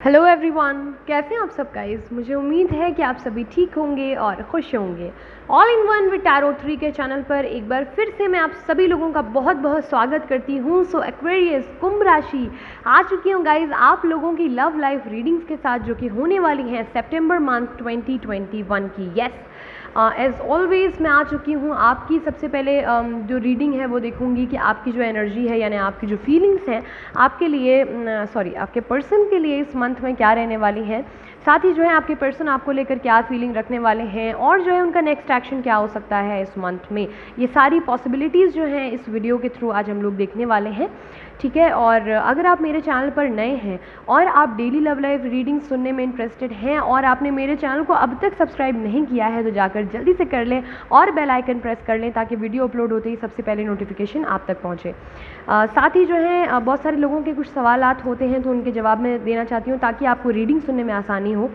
Hello everyone, कैसे हैं आप सब गाइस। मुझे उम्मीद है कि आप सभी ठीक होंगे और खुश होंगे। All in one with tarot 3 के चैनल पर एक बार फिर से मैं आप सभी लोगों का बहुत बहुत स्वागत करती हूँ। सो एक्वेरियस कुंभ राशि आ चुकी हूँ गाइस आप लोगों की लव लाइफ रीडिंग्स के साथ, जो कि होने वाली हैं सितंबर मंथ 2021 की। यस, एज़ ऑलवेज मैं आ चुकी हूँ। आपकी सबसे पहले जो रीडिंग है वो देखूंगी कि आपकी जो एनर्जी है, यानी आपकी जो फीलिंग्स हैं आपके लिए, आपके पर्सन के लिए इस मंथ में क्या रहने वाली हैं। साथ ही जो है आपके पर्सन आपको लेकर क्या फीलिंग रखने वाले हैं और जो है उनका नेक्स्ट एक्शन क्या हो सकता है इस मंथ में। ये सारी पॉसिबिलिटीज़ जो हैं इस वीडियो के थ्रू आज हम लोग देखने वाले हैं, ठीक है। और अगर आप मेरे चैनल पर नए हैं और आप डेली लव लाइफ रीडिंग सुनने में इंटरेस्टेड हैं और आपने मेरे चैनल को अब तक सब्सक्राइब नहीं किया है तो जाकर जल्दी से कर लें और बेल आइकन प्रेस कर लें ताकि वीडियो अपलोड होते ही सबसे पहले नोटिफिकेशन आप तक पहुँचे। साथ ही जो है बहुत सारे लोगों के कुछ सवालात होते हैं तो उनके जवाब मैं देना चाहती हूँ ताकि आपको रीडिंग सुनने में आसानी हो।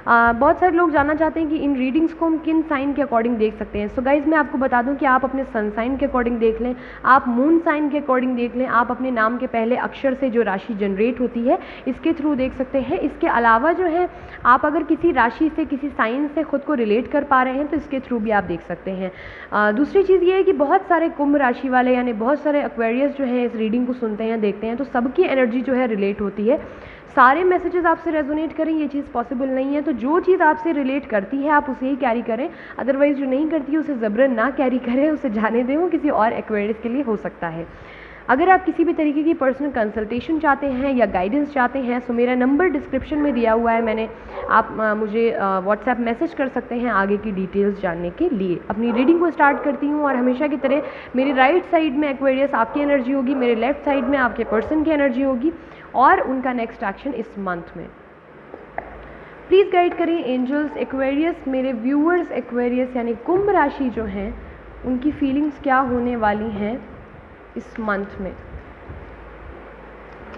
बहुत सारे लोग जानना चाहते हैं कि इन रीडिंग्स को हम किन साइन के अकॉर्डिंग देख सकते हैं। सो गाइज मैं आपको बता दूं कि आप अपने सन साइन के अकॉर्डिंग देख लें, आप मून साइन के अकॉर्डिंग देख लें, आप अपने नाम के पहले अक्षर से जो राशि जनरेट होती है इसके थ्रू देख सकते हैं। इसके अलावा जो है आप अगर किसी राशि से, किसी साइन से खुद को रिलेट कर पा रहे हैं तो इसके थ्रू भी आप देख सकते हैं। दूसरी चीज़ ये है कि बहुत सारे कुंभ राशि वाले यानी बहुत सारे एक्वेरियस जो है इस रीडिंग को सुनते हैं, देखते हैं, तो सबकी एनर्जी जो है रिलेट होती है। सारे मैसेजेस आपसे रेजोनेट करें ये चीज़ पॉसिबल नहीं है, तो जो चीज़ आपसे रिलेट करती है आप उसे ही कैरी करें, अदरवाइज़ जो नहीं करती है उसे ज़बरन ना कैरी करें, उसे जाने दें, वो किसी और एक्वेरियस के लिए हो सकता है। अगर आप किसी भी तरीके की पर्सनल कंसल्टेशन चाहते हैं या गाइडेंस चाहते हैं तो मेरा नंबर डिस्क्रिप्शन में दिया हुआ है, आप मुझे व्हाट्सएप मैसेज कर सकते हैं आगे की डिटेल्स जानने के लिए। अपनी रीडिंग को स्टार्ट करती हूँ और हमेशा की तरह मेरी राइट साइड में एक्वेरियस आपकी एनर्जी होगी, मेरे लेफ्ट साइड में आपके पर्सन की एनर्जी होगी और उनका नेक्स्ट एक्शन इस मंथ में। प्लीज़ गाइड करें एंजल्स एक्वेरियस, मेरे व्यूअर्स एक्वेरियस यानी कुंभ राशि जो हैं उनकी फीलिंग्स क्या होने वाली हैं इस मंथ में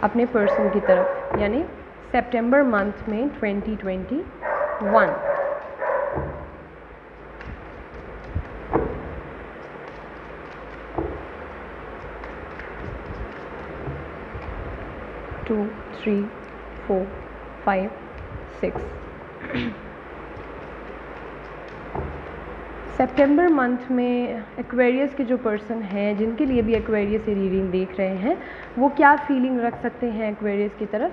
अपने पर्सन की तरफ, यानी सितंबर मंथ में 2021। 2 3 4 5 6 सितंबर मंथ में एक्वेरियस के जो पर्सन हैं, जिनके लिए भी एक्वेरियस से रीडिंग देख रहे हैं, वो क्या फीलिंग रख सकते हैं एक्वेरियस की तरफ।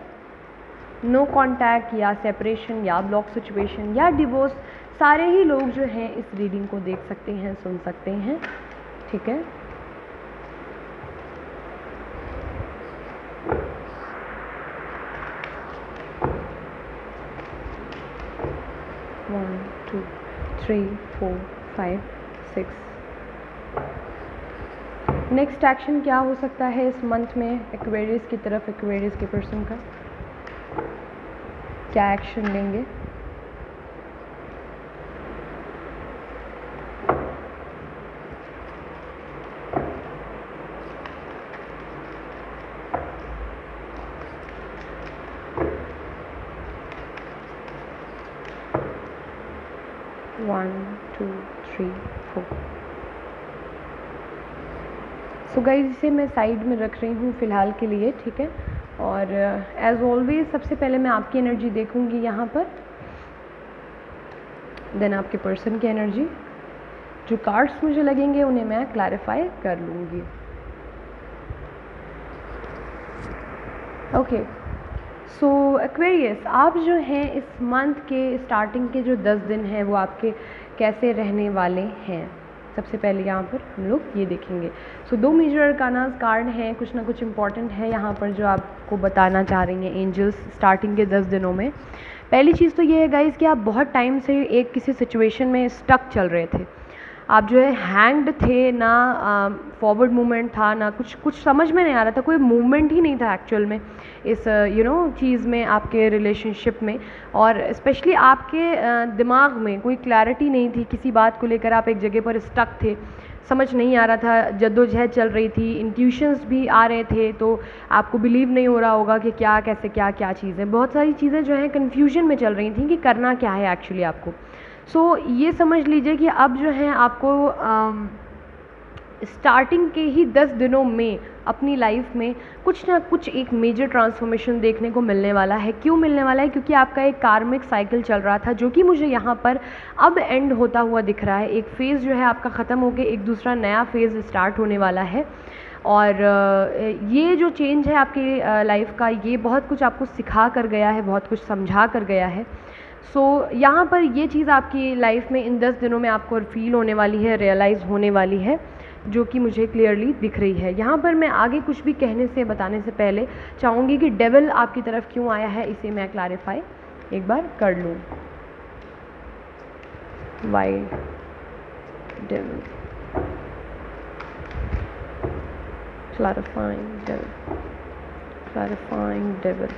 नो कांटेक्ट या सेपरेशन या ब्लॉक सिचुएशन या डिवोर्स, सारे ही लोग जो हैं इस रीडिंग को देख सकते हैं, सुन सकते हैं, ठीक है। One two three four 5 6 next action क्या हो सकता है इस मंथ में एक्वेरियस की तरफ, एक्वेरियस के पर्सन का क्या एक्शन लेंगे। One two three four. So guys इसे मैं साइड में रख रही हूँ फ़िलहाल के लिए, ठीक है। और एज ऑलवेज सबसे पहले मैं आपकी एनर्जी देखूँगी यहाँ पर, देन आपके पर्सन की एनर्जी। जो कार्ड्स मुझे लगेंगे उन्हें मैं क्लैरिफाई कर लूँगी। ओके, सो एक्वेरियस आप जो हैं इस मंथ के स्टार्टिंग के जो 10 दिन हैं वो आपके कैसे रहने वाले हैं, सबसे पहले यहाँ पर हम लोग ये देखेंगे। सो 2 मेजर अरकानास कार्ड हैं, कुछ ना कुछ इंपॉर्टेंट है यहाँ पर जो आपको बताना चाह रही हैं एंजल्स स्टार्टिंग के 10 दिनों में। पहली चीज़ तो ये है गाइस कि आप बहुत टाइम से एक किसी सिचुएशन में स्टक चल रहे थे, आप जो है हैंग्ड थे, ना फॉरवर्ड मूवमेंट था, ना कुछ समझ में नहीं आ रहा था, कोई मूवमेंट ही नहीं था एक्चुअल में इस चीज़ में, आपके रिलेशनशिप में। और स्पेशली आपके दिमाग में कोई क्लैरिटी नहीं थी किसी बात को लेकर, आप एक जगह पर स्टक थे, समझ नहीं आ रहा था, जद्दोजहद चल रही थी, इंट्यूशंस भी आ रहे थे, तो आपको बिलीव नहीं हो रहा होगा कि क्या कैसे क्या चीज़ें, बहुत सारी चीज़ें जो हैं कन्फ्यूजन में चल रही थी कि करना क्या है एक्चुअली आपको। सो ये समझ लीजिए कि अब जो है आपको स्टार्टिंग के ही 10 दिनों में अपनी लाइफ में कुछ ना कुछ एक मेजर ट्रांसफॉर्मेशन देखने को मिलने वाला है। क्यों मिलने वाला है? क्योंकि आपका एक कार्मिक साइकिल चल रहा था जो कि मुझे यहाँ पर अब एंड होता हुआ दिख रहा है। एक फ़ेज़ जो है आपका ख़त्म होकर एक दूसरा नया फ़ेज़ स्टार्ट होने वाला है। और ये जो चेंज है आपकी लाइफ का, ये बहुत कुछ आपको सिखा कर गया है, बहुत कुछ समझा कर गया है। यहाँ पर ये चीज़ आपकी लाइफ में इन 10 दिनों में आपको फील होने वाली है, रियलाइज़ होने वाली है, जो कि मुझे क्लियरली दिख रही है। यहाँ पर मैं आगे कुछ भी कहने से बताने से पहले चाहूँगी कि डेविल आपकी तरफ क्यों आया है, इसे मैं क्लैरिफाई एक बार कर लूँ। Why devil, clarifying devil, clarifying devil।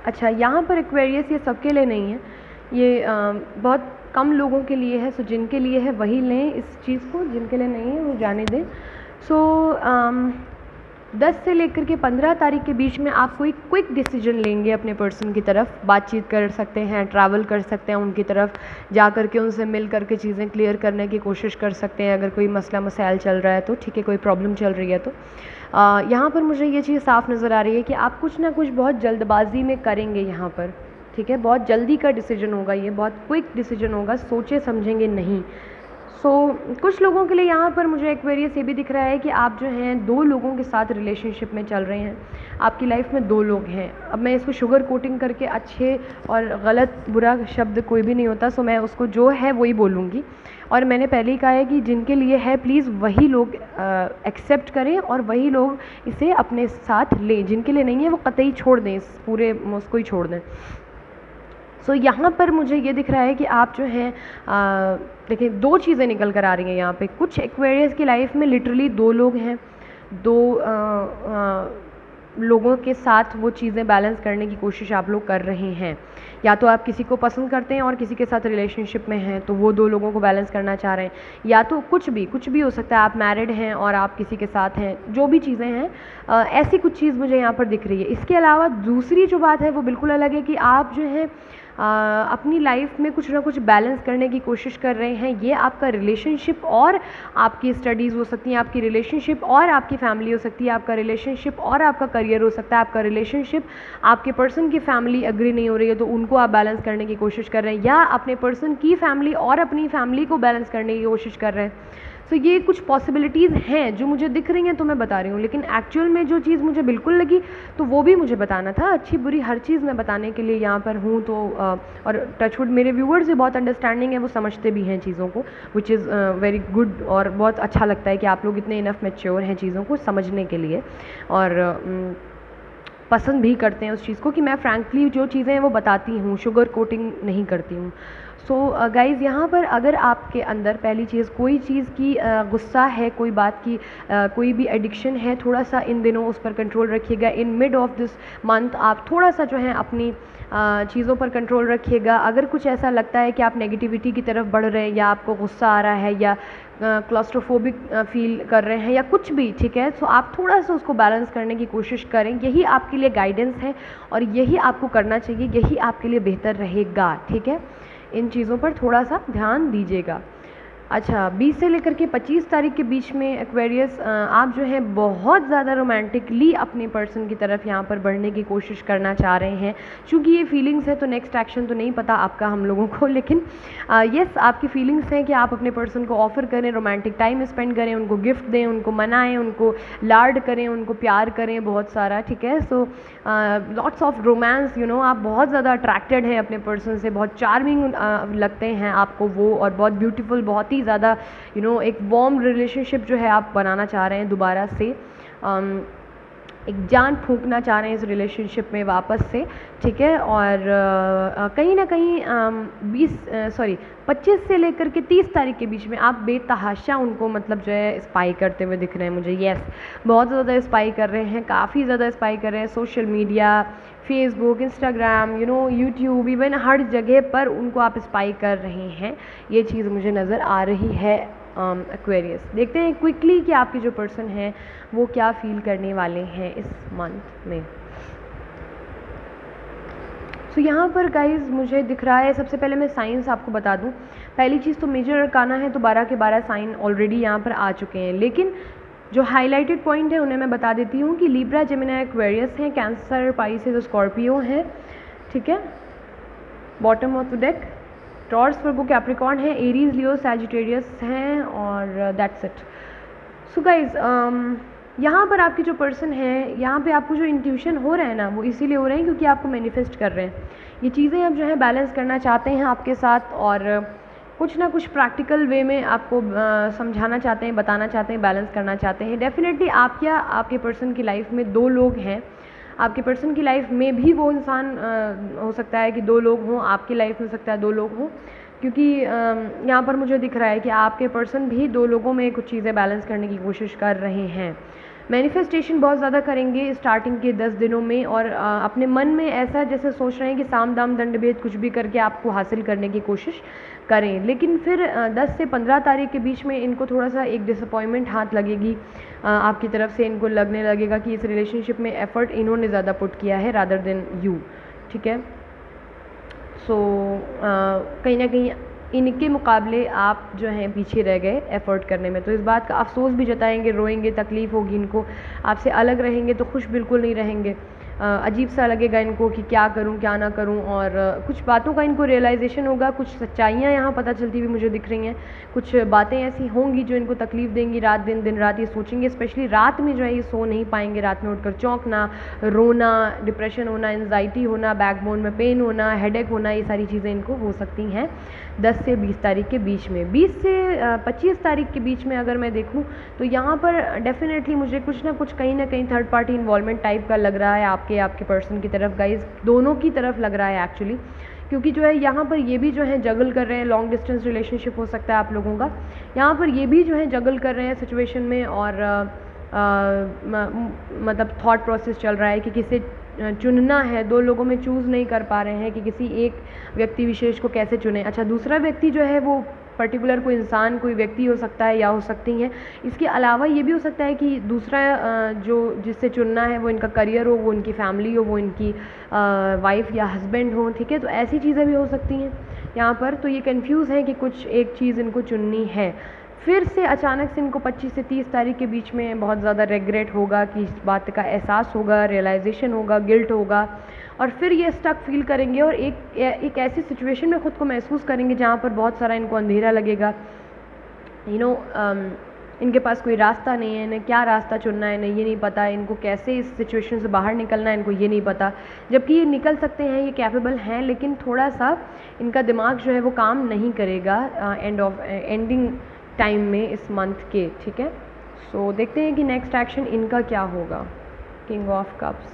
अच्छा, यहाँ पर एक्वेरियस ये सबके लिए नहीं है, ये बहुत कम लोगों के लिए है। सो जिनके लिए है वही लें इस चीज़ को, जिनके लिए नहीं है वो जाने दें। 10 से लेकर के 15 तारीख के बीच में आप कोई क्विक डिसीजन लेंगे अपने पर्सन की तरफ, बातचीत कर सकते हैं, ट्रैवल कर सकते हैं उनकी तरफ, जा कर के उनसे मिल कर के चीज़ें क्लियर करने की कोशिश कर सकते हैं। अगर कोई मसला मसाइल चल रहा है तो ठीक है, कोई प्रॉब्लम चल रही है तो यहाँ पर मुझे ये चीज़ साफ़ नज़र आ रही है कि आप कुछ ना कुछ बहुत जल्दबाजी में करेंगे यहाँ पर, ठीक है। बहुत जल्दी का डिसीजन होगा, ये बहुत क्विक डिसीजन होगा, सोचे समझेंगे नहीं। कुछ लोगों के लिए यहाँ पर मुझे एक्वेरियस ये भी दिख रहा है कि आप जो हैं 2 लोगों के साथ रिलेशनशिप में चल रहे हैं। आपकी लाइफ में 2 लोग हैं। अब मैं इसको शुगर कोटिंग करके अच्छे और गलत बुरा शब्द कोई भी नहीं होता, मैं उसको जो है वही बोलूँगी। और मैंने पहले ही कहा है कि जिनके लिए है प्लीज़ वही लोग एक्सेप्ट करें और वही लोग इसे अपने साथ लें। जिनके लिए नहीं है वो कतई छोड़ दें, इस पूरे उसको ही छोड़ दें। यहाँ पर मुझे ये दिख रहा है कि आप जो हैं देखिए 2 चीज़ें निकल कर आ रही हैं यहाँ पे। कुछ एक्वेरियस की लाइफ में लिटरली 2 लोग हैं, 2 लोगों के साथ वो चीज़ें बैलेंस करने की कोशिश आप लोग कर रहे हैं। या तो आप किसी को पसंद करते हैं और किसी के साथ रिलेशनशिप में हैं, तो वो 2 लोगों को बैलेंस करना चाह रहे हैं। या तो कुछ भी हो सकता है, आप मैरिड हैं और आप किसी के साथ हैं, जो भी चीज़ें हैं ऐसी कुछ चीज़ मुझे यहाँ पर दिख रही है। इसके अलावा दूसरी जो बात है वो बिल्कुल अलग है कि आप जो है अपनी लाइफ में कुछ ना कुछ बैलेंस करने की कोशिश कर रहे हैं। ये आपका रिलेशनशिप और आपकी स्टडीज़ हो सकती हैं, आपकी रिलेशनशिप और आपकी फैमिली हो सकती है, आपका रिलेशनशिप और आपका करियर हो सकता है, आपका रिलेशनशिप आपके पर्सन की फैमिली एग्री नहीं हो रही है तो उनको आप बैलेंस करने की कोशिश कर रहे हैं, या अपने पर्सन की फैमिली और अपनी फैमिली को बैलेंस करने की कोशिश कर रहे हैं। ये कुछ पॉसिबिलिटीज़ हैं जो मुझे दिख रही हैं तो मैं बता रही हूँ, लेकिन एक्चुअल में जो चीज़ मुझे बिल्कुल लगी तो वो भी मुझे बताना था। अच्छी बुरी हर चीज़ मैं बताने के लिए यहाँ पर हूँ। और टचवुड मेरे व्यूअर्स से बहुत अंडरस्टैंडिंग है, वो समझते भी हैं चीज़ों को, विच इज़ वेरी गुड। और बहुत अच्छा लगता है कि आप लोग इतने इनफ मैच्योर हैं चीज़ों को समझने के लिए, और पसंद भी करते हैं उस चीज़ को कि मैं फ्रैंकली जो चीज़ें हैं वो बताती हूँ, शुगर कोटिंग नहीं करती हूँ। गाइज़ यहाँ पर अगर आपके अंदर पहली चीज़ कोई चीज़ की गुस्सा है, कोई बात की कोई भी एडिक्शन है, थोड़ा सा इन दिनों उस पर कंट्रोल रखिएगा। In mid of this month आप थोड़ा सा जो है अपनी चीज़ों पर कंट्रोल रखिएगा। अगर कुछ ऐसा लगता है कि आप नेगेटिविटी की तरफ बढ़ रहे हैं, या आपको गुस्सा आ रहा है, या क्लॉस्ट्रोफोबिक फील कर रहे हैं, या कुछ भी, ठीक है, आप थोड़ा सा उसको बैलेंस करने की कोशिश करें। यही आपके लिए गाइडेंस है और यही आपको करना चाहिए, यही आपके लिए बेहतर रहेगा, ठीक है। इन चीज़ों पर थोड़ा सा ध्यान दीजिएगा। अच्छा, 20 से लेकर के 25 तारीख के बीच में एक्वेरियस आप जो है बहुत ज़्यादा रोमांटिकली अपने पर्सन की तरफ यहाँ पर बढ़ने की कोशिश करना चाह रहे हैं। चूँकि ये फीलिंग्स है तो नेक्स्ट एक्शन तो नहीं पता आपका हम लोगों को, लेकिन यस आपकी फीलिंग्स हैं कि आप अपने पर्सन को ऑफ़र करें, रोमांटिक टाइम स्पेंड करें, उनको गिफ्ट दें, उनको मनाएं, उनको लाड करें, उनको प्यार करें बहुत सारा, ठीक है। लॉट्स ऑफ रोमांस, आप बहुत ज़्यादा अट्रैक्टेड हैं अपने पर्सन से, बहुत चार्मिंग लगते हैं आपको वो, और बहुत ब्यूटीफुल, बहुत ही ज़्यादा एक वार्म रिलेशनशिप जो है आप बनाना चाह रहे हैं दोबारा से, एक जान फूंकना चाह रहे हैं इस रिलेशनशिप में वापस से, ठीक है। और कहीं ना कहीं 25 से लेकर के 30 तारीख के बीच में आप बेतहाशा उनको मतलब जो है स्पाई करते हुए दिख रहे हैं मुझे। यस, बहुत ज़्यादा स्पाई कर रहे हैं, काफ़ी ज़्यादा स्पाई कर रहे हैं। Social media, Facebook, Instagram, YouTube, even हर जगह पर उनको आप स्पाई कर रहे हैं। ये चीज़ मुझे नज़र आ रही है एक्वेरियस। देखते हैं क्विकली कि आपके जो पर्सन हैं वो क्या फील करने वाले हैं इस मंथ में। सो यहाँ पर गाइज मुझे दिख रहा है, सबसे पहले मैं साइंस आपको बता दूँ। पहली चीज़ तो मेजर अरकाना है, तो 12 के 12 साइन ऑलरेडी यहाँ पर आ चुके हैं, लेकिन जो हाईलाइटेड पॉइंट है उन्हें मैं बता देती हूँ कि लिब्रा, जेमिनी, एक्वेरियस हैं, कैंसर, पाइसेस, स्कॉर्पियो है, ठीक है, bottom of the deck. Taurus, Virgo, Capricorn है, एरीज, लियो, सैजिटेरियस हैं, और दैट्स इट। सो गाइज यहाँ पर आपके जो पर्सन है, यहाँ पे आपको जो इंट्यूशन हो रहा है ना, वो इसीलिए हो रहे हैं क्योंकि आपको मैनिफेस्ट कर रहे हैं ये चीज़ें। अब जो है बैलेंस करना चाहते हैं आपके साथ, और कुछ ना कुछ प्रैक्टिकल वे में आपको समझाना चाहते हैं, बताना चाहते हैं, बैलेंस करना चाहते हैं। डेफिनेटली आप या आपके पर्सन की लाइफ में 2 लोग हैं। आपके पर्सन की लाइफ में भी वो इंसान हो सकता है कि 2 लोग हों, आपकी लाइफ में हो सकता है 2 लोग हों, क्योंकि यहाँ पर मुझे दिख रहा है कि आपके पर्सन भी 2 लोगों में कुछ चीज़ें बैलेंस करने की कोशिश कर रहे हैं। मैनिफेस्टेशन बहुत ज़्यादा करेंगे स्टार्टिंग के 10 दिनों में, और अपने मन में ऐसा जैसे सोच रहे हैं कि साम दाम दंड भेद कुछ भी करके आपको हासिल करने की कोशिश करें। लेकिन फिर 10 से 15 तारीख के बीच में इनको थोड़ा सा एक डिसअपॉइंटमेंट हाथ लगेगी आपकी तरफ से। इनको लगने लगेगा कि इस रिलेशनशिप में एफ़र्ट इन्होंने ज़्यादा पुट किया है रादर देन यू, ठीक है। सो कहीं ना कहीं इनके मुकाबले आप जो हैं पीछे रह गए एफ़र्ट करने में, तो इस बात का अफसोस भी जताएंगे, रोएंगे, तकलीफ़ होगी इनको, आपसे अलग रहेंगे तो खुश बिल्कुल नहीं रहेंगे। अजीब सा लगेगा इनको कि क्या करूं क्या ना करूं, और कुछ बातों का इनको रियलाइजेशन होगा, कुछ सच्चाइयाँ यहाँ पता चलती हुई मुझे दिख रही हैं, कुछ बातें ऐसी होंगी जो इनको तकलीफ़ देंगी। रात दिन दिन रात ये सोचेंगे, स्पेशली रात में जो है ये सो नहीं पाएंगे, रात में उठकर चौंकना, रोना, डिप्रेशन होना, एंजाइटी होना, बैकबोन में पेन होना, हेडेक होना, ये सारी चीज़ें इनको हो सकती हैं 10 से 20 तारीख के बीच में। 20 से 25 तारीख के बीच में अगर मैं देखूं तो यहाँ पर डेफिनेटली मुझे कुछ ना कुछ कहीं ना कहीं थर्ड पार्टी इन्वॉल्वमेंट टाइप का लग रहा है आपके पर्सन की तरफ। गाइज दोनों की तरफ लग रहा है एक्चुअली, क्योंकि जो है यहाँ पर ये भी जो है जगल कर रहे हैं, लॉन्ग डिस्टेंस रिलेशनशिप हो सकता है आप लोगों का, यहाँ पर ये भी जो है जगल कर रहे हैं सिचुएशन में, और मतलब थॉट प्रोसेस चल रहा है कि किसे चुनना है। 2 लोगों में चूज़ नहीं कर पा रहे हैं कि किसी एक व्यक्ति विशेष को कैसे चुने। अच्छा, दूसरा व्यक्ति जो है वो पर्टिकुलर कोई इंसान, कोई व्यक्ति हो सकता है या हो सकती हैं। इसके अलावा ये भी हो सकता है कि दूसरा जो जिससे चुनना है वो इनका करियर हो, वो इनकी फैमिली हो, वो इनकी वाइफ या हस्बैंड हो, ठीक है। तो ऐसी चीज़ें भी हो सकती हैं यहाँ पर। तो ये कंफ्यूज है कि कुछ एक चीज़ इनको चुननी है। फिर से अचानक से इनको 25 से 30 तारीख के बीच में बहुत ज़्यादा रिग्रेट होगा, कि इस बात का एहसास होगा, रियलाइजेशन होगा, गिल्ट होगा, और फिर ये स्टक फील करेंगे और एक ऐसी सिचुएशन में ख़ुद को महसूस करेंगे जहाँ पर बहुत सारा इनको अंधेरा लगेगा। इनके पास कोई रास्ता नहीं है, इन्हें क्या रास्ता चुनना है इन्हें ये नहीं पता, इनको कैसे इस सिचुएशन से बाहर निकलना है इनको ये नहीं पता। जबकि ये निकल सकते हैं, ये कैपेबल हैं, लेकिन थोड़ा सा इनका दिमाग जो है वो काम नहीं करेगा एंडिंग टाइम में इस मंथ के, ठीक है। सो देखते हैं कि नेक्स्ट एक्शन इनका क्या होगा। King of cups.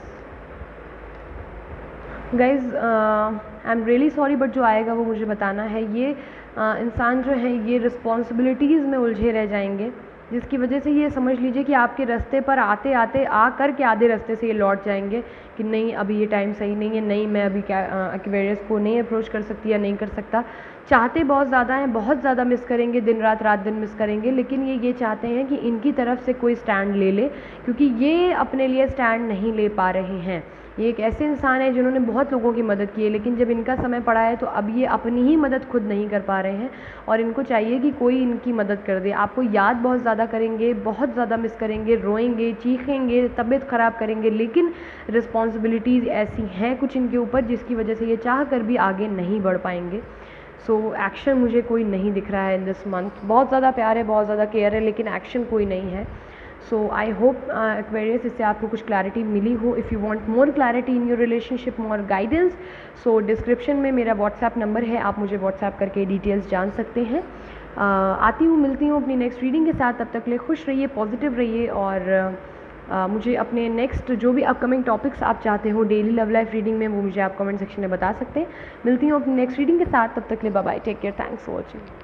Guys I am really sorry, but जो आएगा वो मुझे बताना है। ये इंसान जो है ये रिस्पॉन्सिबिलिटीज़ में उलझे रह जाएंगे, जिसकी वजह से ये समझ लीजिए कि आपके रास्ते पर आते आते आ कर के आधे रास्ते से ये लौट जाएंगे कि नहीं अभी ये टाइम सही नहीं है, नहीं मैं अभी एक्वेरियस को नहीं अप्रोच कर सकती या नहीं कर सकता। चाहते बहुत ज़्यादा हैं, बहुत ज़्यादा मिस करेंगे, दिन रात रात दिन मिस करेंगे, लेकिन ये चाहते हैं कि इनकी तरफ से कोई स्टैंड ले ले, क्योंकि ये अपने लिए स्टैंड नहीं ले पा रहे हैं। ये एक ऐसे इंसान है जिन्होंने बहुत लोगों की मदद की है, लेकिन जब इनका समय पड़ा है तो अब ये अपनी ही मदद खुद नहीं कर पा रहे हैं, और इनको चाहिए कि कोई इनकी मदद कर दे। आपको याद बहुत ज़्यादा करेंगे, बहुत ज़्यादा मिस करेंगे, रोएंगे, चीखेंगे, तबीयत ख़राब करेंगे, लेकिन रिस्पॉन्सिबिलिटीज़ ऐसी हैं कुछ इनके ऊपर जिसकी वजह से ये चाह कर भी आगे नहीं बढ़ पाएंगे। सो एक्शन मुझे कोई नहीं दिख रहा है इन दिस मंथ। बहुत ज़्यादा प्यार है, बहुत ज़्यादा केयर है, लेकिन एक्शन कोई नहीं है। सो आई होप एक्वेरियस इससे आपको कुछ क्लैरिटी मिली हो। If you want more clarity in your relationship, more guidance, so description में मेरा व्हाट्सएप नंबर है, आप मुझे व्हाट्सएप करके डिटेल्स जान सकते हैं। आती हूँ, मिलती हूँ अपनी नेक्स्ट रीडिंग के साथ। तब तक के लिए खुश रहिए, पॉजिटिव रहिए, और मुझे अपने नेक्स्ट जो भी अपकमिंग टॉपिक्स आप चाहते हो डेली लव लाइफ रीडिंग में, वो मुझे आप कमेंट सेक्शन में बता सकते हैं। मिलती हूँ अपनी नेक्स्ट रीडिंग के साथ, तब तक के लिए bye bye, take care, thanks for watching.